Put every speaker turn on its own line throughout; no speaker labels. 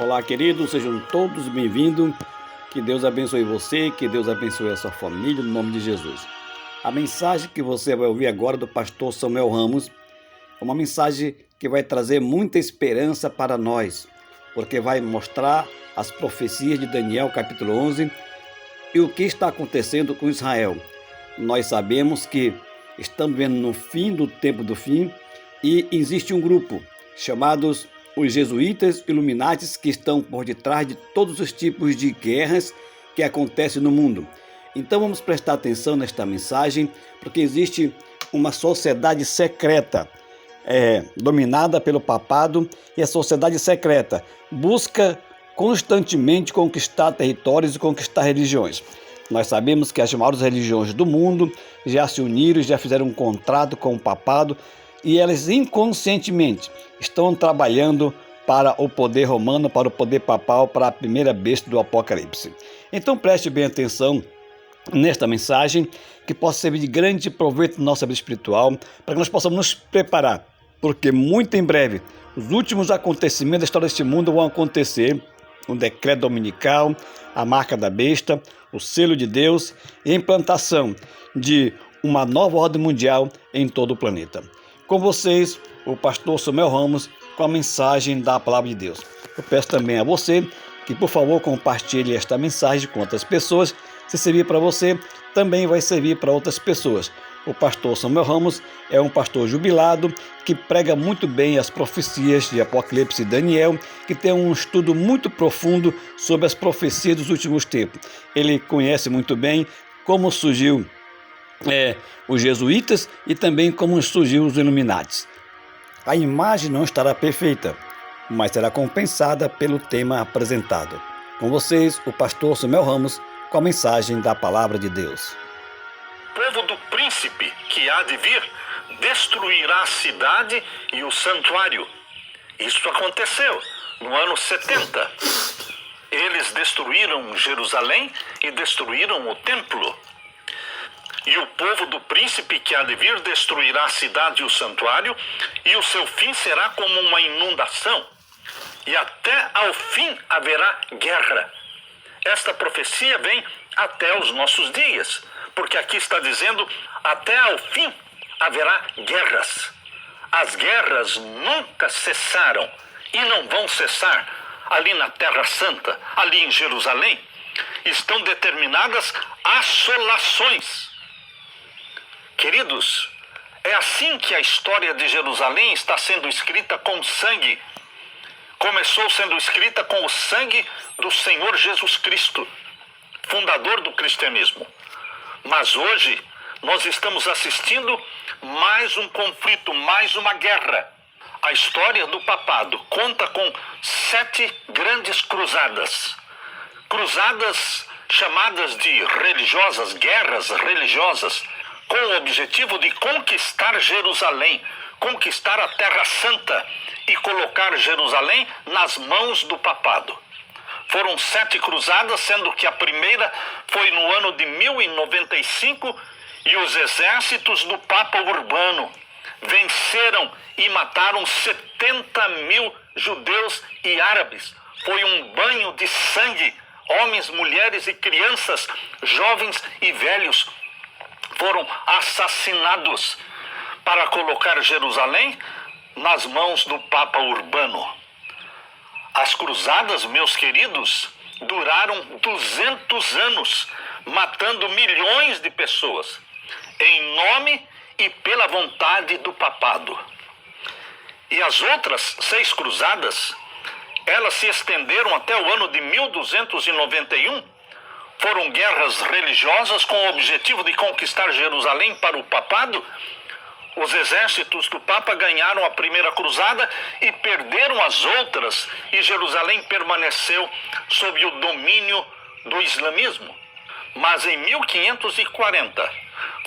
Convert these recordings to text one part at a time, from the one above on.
Olá, queridos, sejam todos bem-vindos. Que Deus abençoe você, que Deus abençoe a sua família, no nome de Jesus. A mensagem que você vai ouvir agora do pastor Samuel Ramos é uma mensagem que vai trazer muita esperança para nós, porque vai mostrar as profecias de Daniel, capítulo 11, e o que está acontecendo com Israel. Nós sabemos que estamos vendo no fim do tempo do fim e existe um grupo chamados os jesuítas iluminatis que estão por detrás de todos os tipos de guerras que acontecem no mundo. Então vamos prestar atenção nesta mensagem, porque existe uma sociedade secreta dominada pelo papado, e a sociedade secreta busca constantemente conquistar territórios e conquistar religiões. Nós sabemos que as maiores religiões do mundo já se uniram, já fizeram um contrato com o papado, e elas inconscientemente estão trabalhando para o poder romano, para o poder papal, para a primeira besta do Apocalipse. Então preste bem atenção nesta mensagem, que possa servir de grande proveito na nossa vida espiritual, para que nós possamos nos preparar, porque muito em breve os últimos acontecimentos da história deste mundo vão acontecer. O decreto dominical, a marca da besta, o selo de Deus e a implantação de uma nova ordem mundial em todo o planeta. Com vocês, o pastor Samuel Ramos, com a mensagem da palavra de Deus. Eu peço também a você que, por favor, compartilhe esta mensagem com outras pessoas. Se servir para você, também vai servir para outras pessoas. O pastor Samuel Ramos é um pastor jubilado que prega muito bem as profecias de Apocalipse e Daniel, que tem um estudo muito profundo sobre as profecias dos últimos tempos. Ele conhece muito bem como surgiu os jesuítas e também como surgiu os Illuminatis. A imagem não estará perfeita, mas será compensada pelo tema apresentado. Com vocês, o pastor Samuel Ramos, com a mensagem da palavra de Deus.
O povo do príncipe que há de vir destruirá a cidade e o santuário. Isso aconteceu no ano 70. Eles destruíram Jerusalém e destruíram o templo. E o povo do príncipe que há de vir destruirá a cidade e o santuário, e o seu fim será como uma inundação, e até ao fim haverá guerra. Esta profecia vem até os nossos dias, porque aqui está dizendo, até ao fim haverá guerras. As guerras nunca cessaram e não vão cessar ali na Terra Santa, ali em Jerusalém. Estão determinadas assolações. Queridos, é assim que a história de Jerusalém está sendo escrita com sangue. Começou sendo escrita com o sangue do Senhor Jesus Cristo, fundador do cristianismo. Mas hoje nós estamos assistindo mais um conflito, mais uma guerra. A história do papado conta com 7 grandes cruzadas. Cruzadas chamadas de religiosas, guerras religiosas, com o objetivo de conquistar Jerusalém, conquistar a Terra Santa e colocar Jerusalém nas mãos do papado. Foram 7 cruzadas, sendo que a primeira foi no ano de 1095 e os exércitos do Papa Urbano venceram e mataram 70 mil judeus e árabes. Foi um banho de sangue, homens, mulheres e crianças, jovens e velhos foram assassinados para colocar Jerusalém nas mãos do Papa Urbano. As cruzadas, meus queridos, duraram 200 anos, matando milhões de pessoas, em nome e pela vontade do papado. E as outras 6 cruzadas, elas se estenderam até o ano de 1291, foram guerras religiosas com o objetivo de conquistar Jerusalém para o papado. Os exércitos do Papa ganharam a primeira cruzada e perderam as outras, e Jerusalém permaneceu sob o domínio do islamismo. Mas em 1540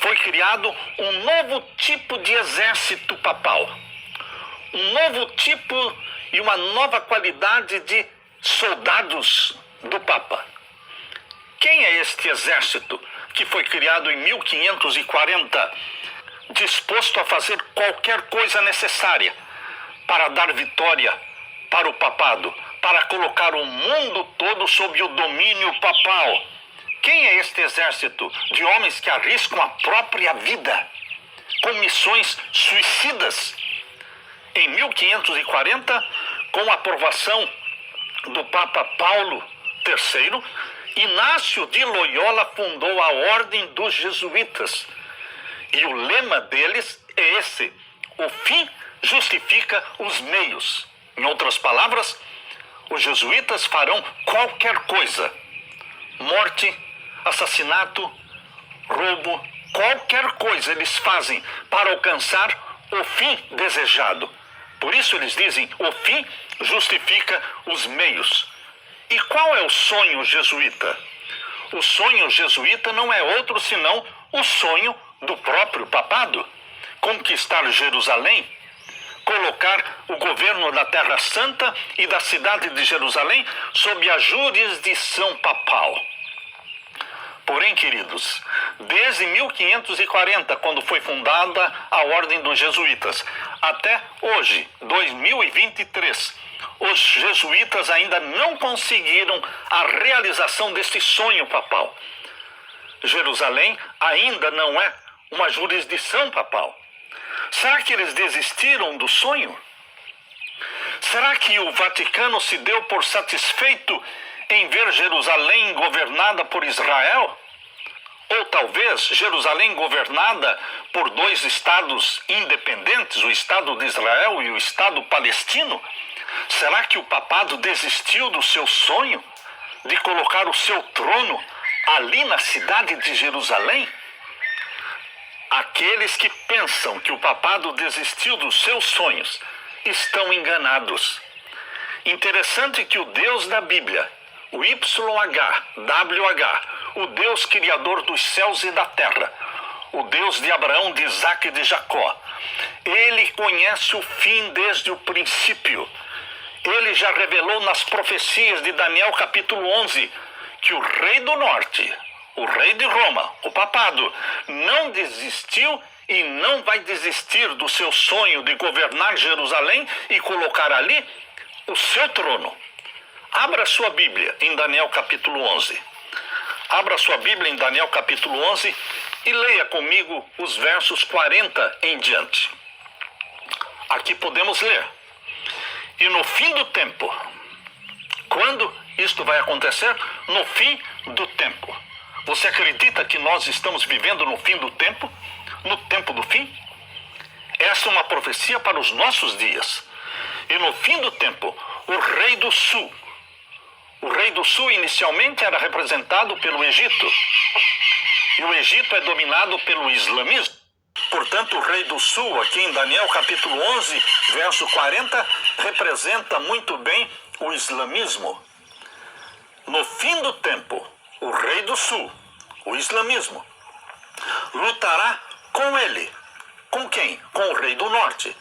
foi criado um novo tipo de exército papal, um novo tipo e uma nova qualidade de soldados do Papa. Quem é este exército que foi criado em 1540, disposto a fazer qualquer coisa necessária para dar vitória para o papado, para colocar o mundo todo sob o domínio papal. Quem é este exército de homens que arriscam a própria vida com missões suicidas? Em 1540, com a aprovação do Papa Paulo III, Inácio de Loyola fundou a Ordem dos Jesuítas. E o lema deles é esse: o fim justifica os meios. Em outras palavras, os jesuítas farão qualquer coisa: morte, assassinato, roubo, qualquer coisa eles fazem para alcançar o fim desejado. Por isso eles dizem: o fim justifica os meios. E qual é o sonho jesuíta? O sonho jesuíta não é outro senão o sonho do próprio papado: conquistar Jerusalém, colocar o governo da Terra Santa e da cidade de Jerusalém sob a jurisdição papal. Porém, queridos, desde 1540, quando foi fundada a Ordem dos Jesuítas, até hoje, 2023, os jesuítas ainda não conseguiram a realização deste sonho papal. Jerusalém ainda não é uma jurisdição papal. Será que eles desistiram do sonho? Será que o Vaticano se deu por satisfeito em ver Jerusalém governada por Israel? Ou talvez Jerusalém governada por dois estados independentes, o Estado de Israel e o Estado palestino? Será que o papado desistiu do seu sonho de colocar o seu trono ali na cidade de Jerusalém? Aqueles que pensam que o papado desistiu dos seus sonhos estão enganados. Interessante que o Deus da Bíblia, o YHWH, o Deus criador dos céus e da terra, o Deus de Abraão, de Isaque e de Jacó, ele conhece o fim desde o princípio. Ele já revelou nas profecias de Daniel capítulo 11 que o rei do norte, o rei de Roma, o papado, não desistiu e não vai desistir do seu sonho de governar Jerusalém e colocar ali o seu trono. Abra sua Bíblia em Daniel capítulo 11. Abra sua Bíblia em Daniel capítulo 11 e leia comigo os versos 40 em diante. Aqui podemos ler: e no fim do tempo. Quando isto vai acontecer? No fim do tempo. Você acredita que nós estamos vivendo no fim do tempo? No tempo do fim? Essa é uma profecia para os nossos dias. E no fim do tempo, o rei do sul. O rei do sul inicialmente era representado pelo Egito. E o Egito é dominado pelo islamismo. Portanto, o rei do sul, aqui em Daniel capítulo 11, verso 40, representa muito bem o islamismo. No fim do tempo, o rei do sul, o islamismo, lutará com ele. Com quem? Com o rei do norte,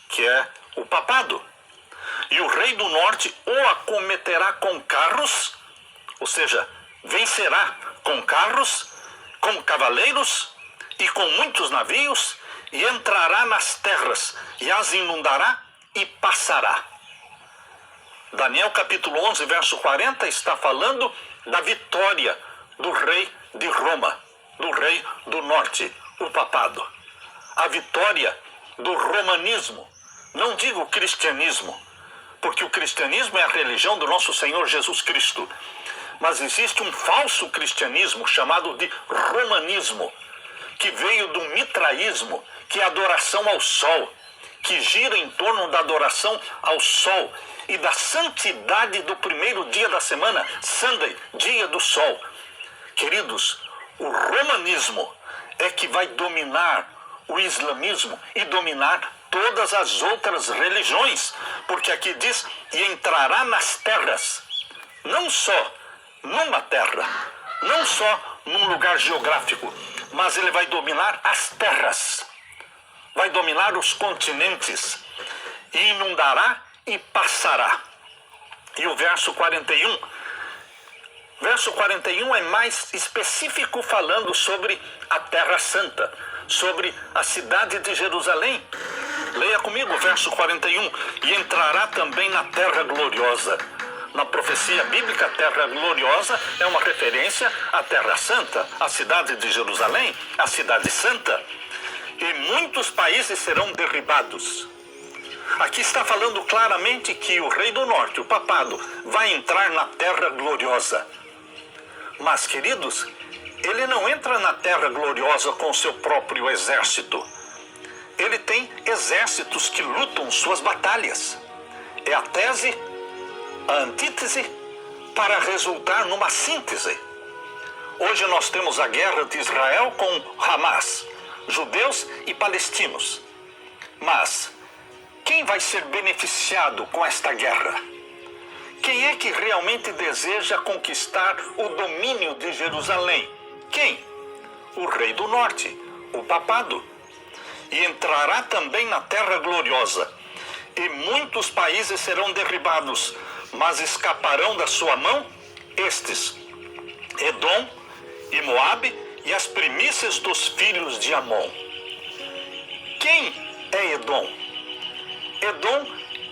que é o papado. E o rei do norte o acometerá com carros, ou seja, vencerá com carros, com cavaleiros e com muitos navios, e entrará nas terras, e as inundará e passará. Daniel capítulo 11, verso 40, está falando da vitória do rei de Roma, do rei do norte, o papado. A vitória do romanismo, não digo cristianismo, porque o cristianismo é a religião do nosso Senhor Jesus Cristo. Mas existe um falso cristianismo chamado de romanismo, que veio do mitraísmo, que é a adoração ao sol, que gira em torno da adoração ao sol e da santidade do primeiro dia da semana, Sunday, dia do sol. Queridos, o romanismo é que vai dominar o islamismo e dominar todas as outras religiões, porque aqui diz: e entrará nas terras, não só numa terra, não só num lugar geográfico, mas ele vai dominar as terras, vai dominar os continentes, e inundará e passará. E o verso 41, verso 41 é mais específico, falando sobre a Terra Santa, sobre a cidade de Jerusalém. Leia comigo o verso 41. E entrará também na terra gloriosa, Na profecia bíblica, a Terra Gloriosa é uma referência à Terra Santa, à cidade de Jerusalém, a cidade santa. E muitos países serão derribados. Aqui está falando claramente que o rei do norte, o papado, vai entrar na Terra Gloriosa. Mas, queridos, ele não entra na Terra Gloriosa com seu próprio exército. Ele tem exércitos que lutam suas batalhas. É a tese, a antítese, para resultar numa síntese. Hoje nós temos a guerra de Israel com Hamas, judeus e palestinos. Mas quem vai ser beneficiado com esta guerra? Quem é que realmente deseja conquistar o domínio de Jerusalém? Quem? O rei do norte, o papado. E entrará também na Terra Gloriosa. E muitos países serão derribados, mas escaparão da sua mão estes: Edom e Moabe e as primícias dos filhos de Amon. Quem é Edom? Edom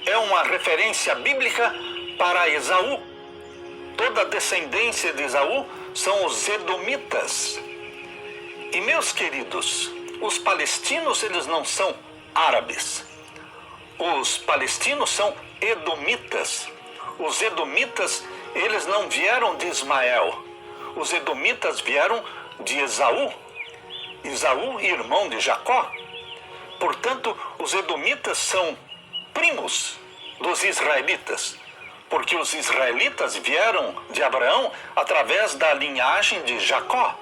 é uma referência bíblica para Esaú. Toda a descendência de Esaú são os edomitas. E, meus queridos, os palestinos, eles não são árabes. Os palestinos são edomitas. Os edomitas, eles não vieram de Ismael. Os edomitas vieram de Esaú. Esaú, irmão de Jacó. Portanto, os edomitas são primos dos israelitas, porque os israelitas vieram de Abraão através da linhagem de Jacó.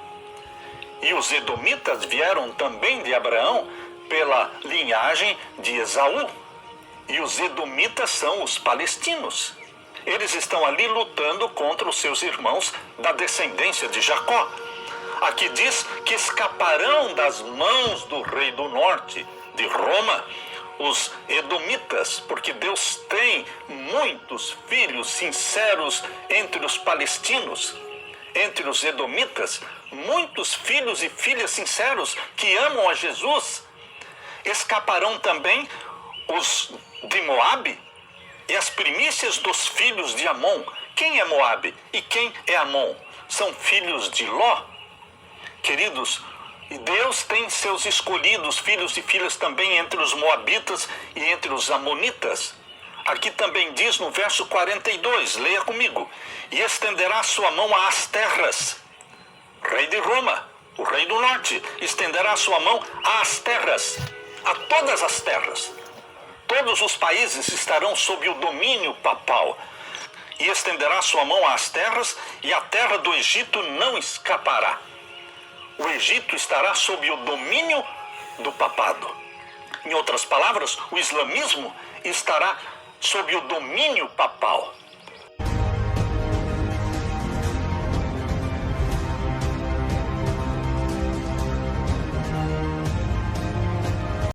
E os edomitas vieram também de Abraão pela linhagem de Esaú. E os edomitas são os palestinos. Eles estão ali lutando contra os seus irmãos da descendência de Jacó. Aqui diz que escaparão das mãos do rei do norte, de Roma, os edomitas, porque Deus tem muitos filhos sinceros entre os palestinos, entre os edomitas, muitos filhos e filhas sinceros que amam a Jesus. Escaparão também os de Moabe e as primícias dos filhos de Amon. Quem é Moabe e quem é Amon? São filhos de Ló. Queridos, e Deus tem seus escolhidos, filhos e filhas também entre os moabitas e entre os amonitas. Aqui também diz no verso 42, leia comigo: e estenderá sua mão às terras. Rei de Roma, o rei do norte, estenderá sua mão às terras, a todas as terras. Todos os países estarão sob o domínio papal. E estenderá sua mão às terras, e a terra do Egito não escapará. O Egito estará sob o domínio do papado. Em outras palavras, o islamismo estará sob o domínio papal.